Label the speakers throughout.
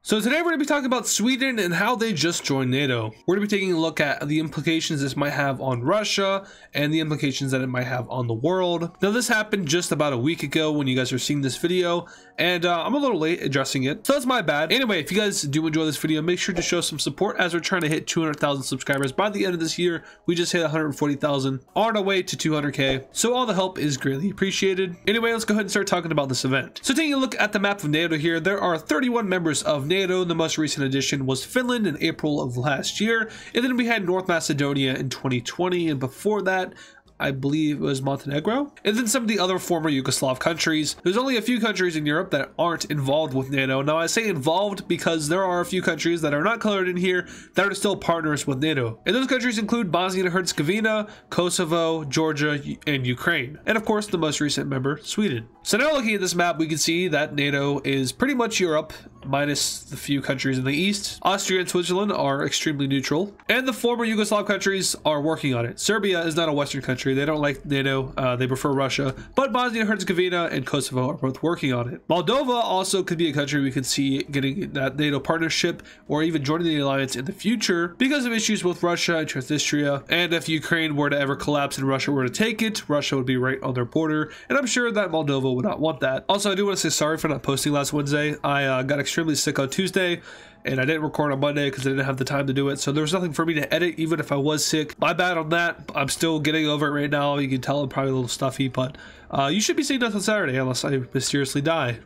Speaker 1: So today we're going to be talking about Sweden and how they just joined NATO. We're going to be taking a look at the implications this might have on Russia and the implications that it might have on the world. Now this happened just about a week ago when you guys are seeing this video, and I'm a little late addressing it, so that's my bad. Anyway, if you guys do enjoy this video, make sure to show some support as we're trying to hit 200,000 subscribers by the end of this year. We just hit 140,000 on our way to 200k, so all the help is greatly appreciated. Anyway, let's go ahead and start talking about this event. So taking a look at the map of NATO here, there are 31 members of NATO. The most recent addition was Finland in April of last year, and then we had North Macedonia in 2020, and before that I believe it was Montenegro, and then some of the other former Yugoslav countries. There's only a few countries in Europe that aren't involved with NATO. Now I say involved because there are a few countries that are not colored in here that are still partners with NATO. And those countries include Bosnia and Herzegovina, Kosovo, Georgia, and Ukraine. And of course the most recent member, Sweden. So now looking at this map, we can see that NATO is pretty much Europe, minus the few countries in the east. Austria and Switzerland are extremely neutral, and the former Yugoslav countries are working on it. Serbia is not a Western country. They don't like NATO. They prefer Russia, but Bosnia and Herzegovina and Kosovo are both working on it. Moldova also could be a country we could see getting that NATO partnership or even joining the alliance in the future because of issues with Russia and Transnistria. And if Ukraine were to ever collapse and Russia were to take it, Russia would be right on their border, and I'm sure that Moldova would not want that. Also, I do want to say sorry for not posting last Wednesday. I got extremely sick on Tuesday, and I didn't record on Monday because I didn't have the time to do it, so there was nothing for me to edit even if I was sick. My bad on that. I'm still getting over it right now. You can tell I'm probably a little stuffy, but you should be seeing us on Saturday unless I mysteriously die.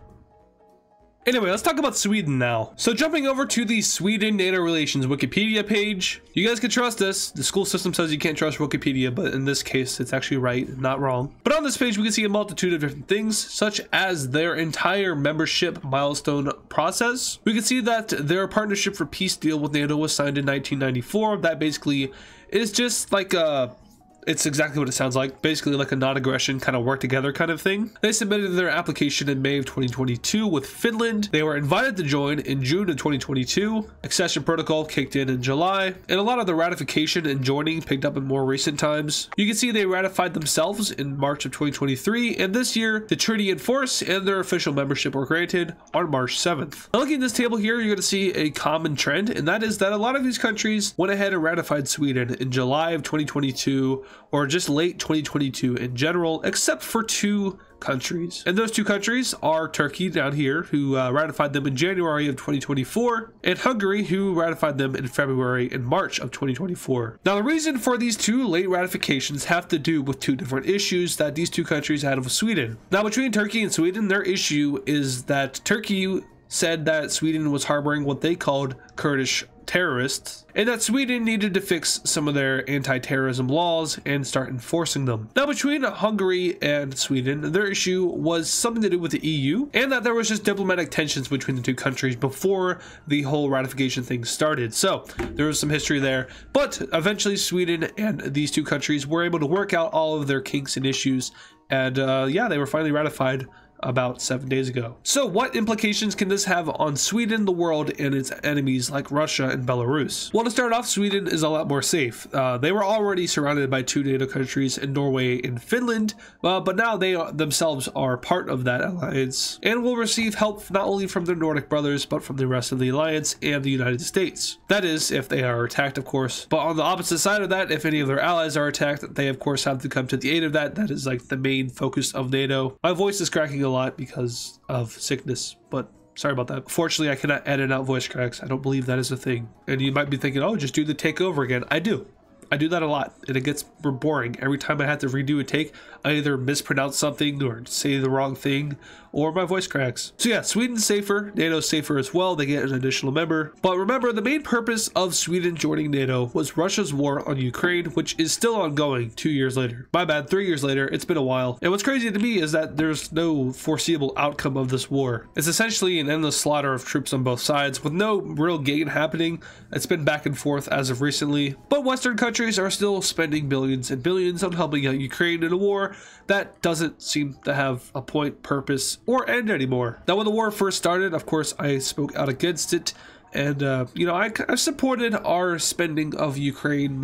Speaker 1: Anyway, let's talk about Sweden now. So jumping over to the Sweden-NATO relations Wikipedia page, you guys can trust this. The school system says you can't trust Wikipedia, but in this case, it's actually right, not wrong. But on this page, we can see a multitude of different things, such as their entire membership milestone process. We can see that their partnership for peace deal with NATO was signed in 1994. That basically is just like a... It's exactly what it sounds like, basically like a non-aggression kind of work together kind of thing. They submitted their application in May of 2022 with Finland. They were invited to join in June of 2022. Accession protocol kicked in July, and a lot of the ratification and joining picked up in more recent times. You can see they ratified themselves in March of 2023, and this year the treaty in force and their official membership were granted on March 7th. Now looking at this table here, you're going to see a common trend, and that is that a lot of these countries went ahead and ratified Sweden in July of 2022 or just late 2022 in general, except for two countries. And those two countries are Turkey down here, who ratified them in January of 2024, and Hungary, who ratified them in February and March of 2024. Now, the reason for these two late ratifications have to do with two different issues that these two countries had with Sweden. Now, between Turkey and Sweden, their issue is that Turkey said that Sweden was harboring what they called Kurdish terrorists, and that Sweden needed to fix some of their anti-terrorism laws and start enforcing them. Now, between Hungary and Sweden, their issue was something to do with the EU, and that there was just diplomatic tensions between the two countries before the whole ratification thing started. So there was some history there, but eventually Sweden and these two countries were able to work out all of their kinks and issues, and yeah, they were finally ratified about 7 days ago. So what implications can this have on Sweden, the world, and its enemies like Russia and Belarus? Well, to start off, Sweden is a lot more safe. They were already surrounded by two NATO countries in Norway and Finland, but now they themselves are part of that alliance and will receive help not only from their Nordic brothers, but from the rest of the alliance and the United States. That is, if they are attacked, of course. But on the opposite side of that, if any of their allies are attacked, they of course have to come to the aid of that. That is like the main focus of NATO. My voice is cracking a lot because of sickness, but sorry about that. Fortunately, I cannot edit out voice cracks. I don't believe that is a thing. And you might be thinking, oh, just do the take over again. I do that a lot, and it gets boring. Every time I have to redo a take, I either mispronounce something or say the wrong thing, or my voice cracks. So yeah, Sweden's safer, NATO's safer as well. They get an additional member. But remember, the main purpose of Sweden joining NATO was Russia's war on Ukraine, which is still ongoing 2 years later. My bad, 3 years later. It's been a while. And what's crazy to me is that there's no foreseeable outcome of this war. It's essentially an endless slaughter of troops on both sides with no real gain happening. It's been back and forth as of recently. But Western countries are still spending billions and billions on helping out Ukraine in a war that doesn't seem to have a point, purpose, or end anymore. Now, when the war first started, of course, I spoke out against it, and you know, I supported our spending of spending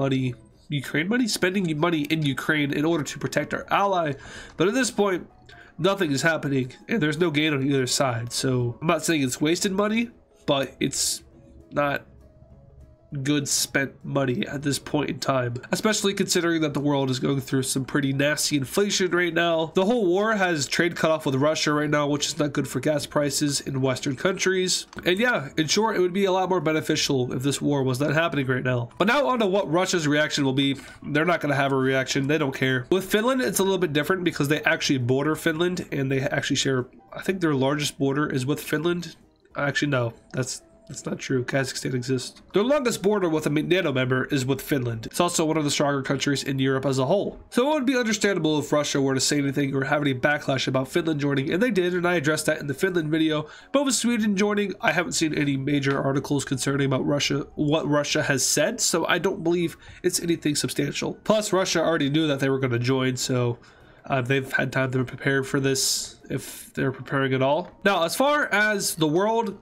Speaker 1: money in Ukraine in order to protect our ally. But at this point, nothing is happening, and there's no gain on either side. So I'm not saying it's wasted money, but it's not good spent money at this point in time, especially considering that the world is going through some pretty nasty inflation right now. The whole war has trade cut off with Russia right now, which is not good for gas prices in Western countries. And yeah, in short, it would be a lot more beneficial if this war was not happening right now. But now on to what Russia's reaction will be. They're not going to have a reaction. They don't care. With Finland, it's a little bit different because they actually border Finland, and they actually share, I think their largest border is with Finland. Actually, no, that's not true. Kazakhstan exists. Their longest border with a NATO member is with Finland. It's also one of the stronger countries in Europe as a whole. So it would be understandable if Russia were to say anything or have any backlash about Finland joining, and they did, and I addressed that in the Finland video. But with Sweden joining, I haven't seen any major articles concerning about Russia, what Russia has said, so I don't believe it's anything substantial. Plus, Russia already knew that they were going to join, so they've had time to prepare for this, if they're preparing at all. Now, as far as the world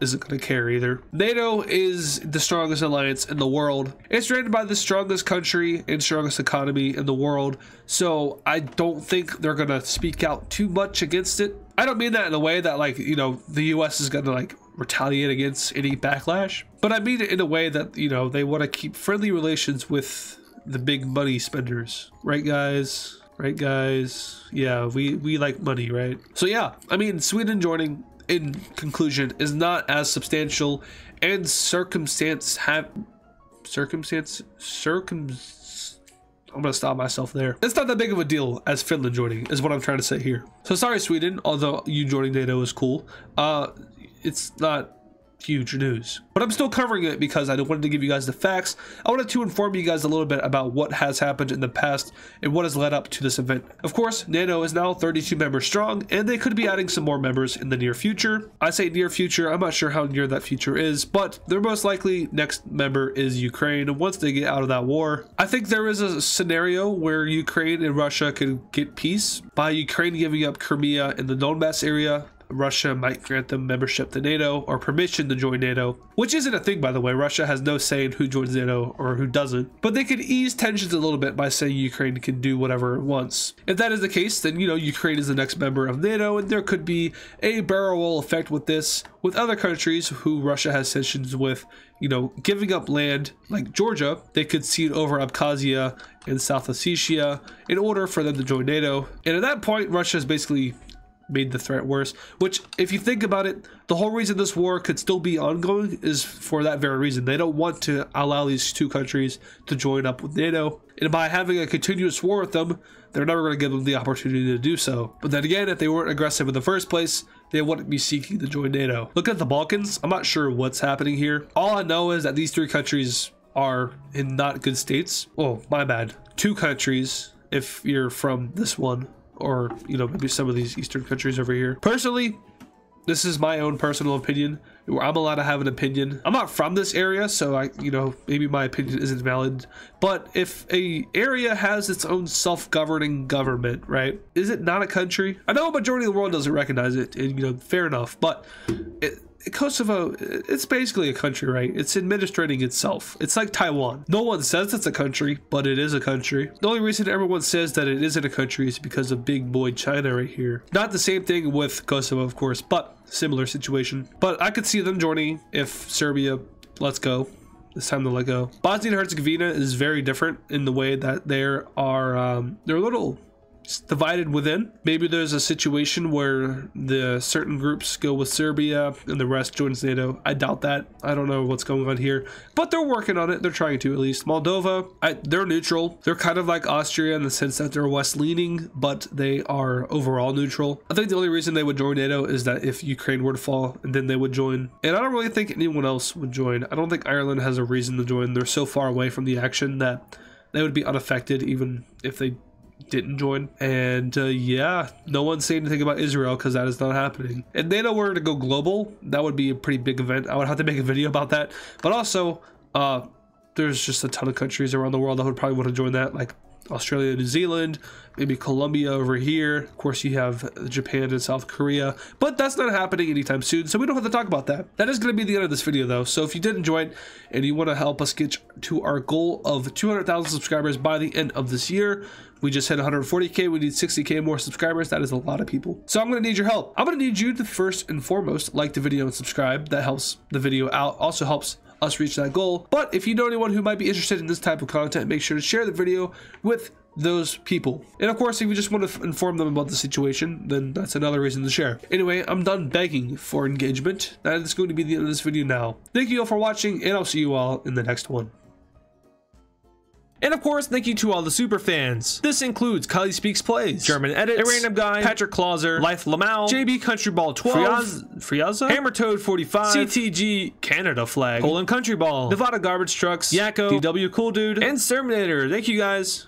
Speaker 1: isn't going to care either. NATO is the strongest alliance in the world. It's rated by the strongest country and strongest economy in the world, so I don't think they're going to speak out too much against it. I don't mean that in a way that, like, you know, the US is going to, like, retaliate against any backlash, but I mean it in a way that, you know, they want to keep friendly relations with the big money spenders. Right, guys? Right, guys? Yeah, we like money, right? So yeah, I mean, Sweden joining, in conclusion, is not as substantial, and I'm gonna stop myself there. It's not that big of a deal as Finland joining, is what I'm trying to say here. So sorry, Sweden, although you joining NATO is cool. It's not huge news, but I'm still covering it because I wanted to give you guys the facts. I wanted to inform you guys a little bit about what has happened in the past and what has led up to this event. Of course, NATO is now 32 members strong, and they could be adding some more members in the near future. I say near future, I'm not sure how near that future is, but their most likely next member is Ukraine once they get out of that war. I think there is a scenario where Ukraine and Russia could get peace by Ukraine giving up Crimea in the Donbass area. Russia might grant them membership to NATO or permission to join NATO, which isn't a thing, by the way. Russia has no say in who joins NATO or who doesn't, but they could ease tensions a little bit by saying Ukraine can do whatever it wants. If that is the case, then, you know, Ukraine is the next member of NATO, and there could be a barrel roll effect with this, with other countries who Russia has tensions with, you know, giving up land like Georgia. They could cede over Abkhazia and South Ossetia in order for them to join NATO, and at that point, Russia is basically made the threat worse, which, if you think about it, the whole reason this war could still be ongoing is for that very reason. They don't want to allow these two countries to join up with NATO, and by having a continuous war with them, they're never going to give them the opportunity to do so. But then again, if they weren't aggressive in the first place, they wouldn't be seeking to join NATO. Look at the Balkans. I'm not sure what's happening here. All I know is that these three countries are in not good states. Oh, my bad. Two countries, if you're from this one, or, you know, maybe some of these Eastern countries over here. Personally, this is my own personal opinion, where I'm allowed to have an opinion. I'm not from this area, so you know, maybe my opinion isn't valid. But if a area has its own self-governing government, right, is it not a country? I know a majority of the world doesn't recognize it, and, you know, fair enough, but Kosovo, it's basically a country, right? It's administrating itself. It's like Taiwan. No one says it's a country, but it is a country. The only reason everyone says that it isn't a country is because of big boy China right here. Not the same thing with Kosovo, of course, but similar situation. But I could see them joining if Serbia lets go. It's time to let go. Bosnia and Herzegovina is very different in the way that they're a little divided within. Maybe there's a situation where the certain groups go with Serbia and the rest joins NATO. I doubt that. I don't know what's going on here, but they're working on it. They're trying to, at least. Moldova, they're neutral. They're kind of like Austria in the sense that they're west leaning, but they are overall neutral. I think the only reason they would join NATO is that if Ukraine were to fall, and then they would join. And I don't really think anyone else would join. I don't think Ireland has a reason to join. They're so far away from the action that they would be unaffected even if they didn't join. And yeah, no one's saying anything about Israel because that is not happening. And NATO were to go global, that would be a pretty big event. I would have to make a video about that. But also, there's just a ton of countries around the world that would probably want to join that, like Australia, New Zealand, maybe Colombia over here. Of course, you have Japan and South Korea, but that's not happening anytime soon, so we don't have to talk about that. That is going to be the end of this video, though. So if you did enjoy it and you want to help us get to our goal of 200,000 subscribers by the end of this year, we just hit 140K. We need 60K more subscribers. That is a lot of people. So I'm going to need your help. I'm going to need you to first and foremost like the video and subscribe. That helps the video out. Also helps us reach that goal. But if you know anyone who might be interested in this type of content, make sure to share the video with those people. And of course, if you just want to inform them about the situation, then that's another reason to share. Anyway, I'm done begging for engagement. That is going to be the end of this video now. Thank you all for watching, and I'll see you all in the next one.
Speaker 2: And of course, thank you to all the super fans. This includes Kylie Speaks Plays, German Edits, A Random Guy, Patrick Clauser, Life Lamau, JB Countryball 12, Friaza, Hammertoad 45, CTG Canada Flag, Poland Country Ball, Nevada Garbage Trucks, Yakko, DW Cool Dude, and Serminator. Thank you guys.